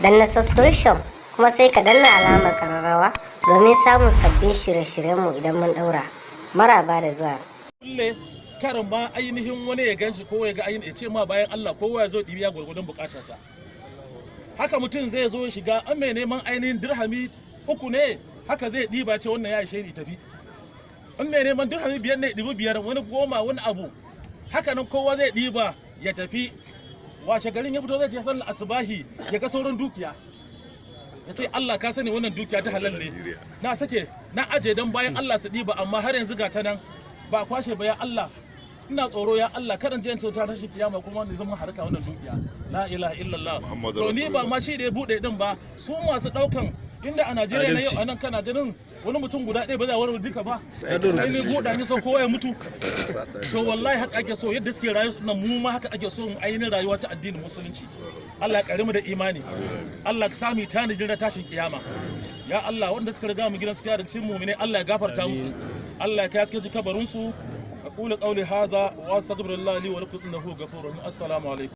danna subscription kuma sai ka danna alamar kararrawa domin samun sabbin shirye-shiryenmu idan mun daura. Maraba da zuwa. Kulle karin ma ainihin wani ya ganshi ko ya ga ainihin ya ce ma bayan Allah kowa ya zo ɗibiya gwargwadon bukatarsa. Haka mutum zai zo shiga an mai neman ainihin dirhami 3 ne haka zai ɗiba ce wannan ya ishe ni tafi. An mai neman dirhami 5 ne ɗibi 5 wani 10 wani abu. Haka nan kowa zai ɗiba ya tafi. Washe garin ya fito zai je sallar asubahi ya ga sauran dukiya. Ya ce Allah ka sani wannan dukiya ta halal ne. Na sake na aje dan bayan Allah su ɗiba amma har yanzu ga ta nan ba kwashe ba ya Allah. Ina tsoro ya Allah kadan je in ta tashi kiyama kuma wanda zama harka wannan dukiya. La ilaha illallah. To ni ba ma shi da ya bude din ba su masu daukan inda a Najeriya na yau anan kana ganin wani mutum guda ɗaya ba zai warware duka ba. Ni buɗa ni so kowa ya mutu. To wallahi haka ake so yadda suke rayuwa nan mu ma haka ake so mu ainihin rayuwa ta addinin musulunci. Allah ya kare mu da imani. Allah ka sami tanijin da tashin kiyama. Ya Allah wanda suka riga mu gidan suka da cikin mu'mine Allah ya gafarta musu. Allah ya kai haske kabarin su. أقول قولي هذا وأستغفر الله لي ولكم إنه غفور رحيم. السلام عليكم.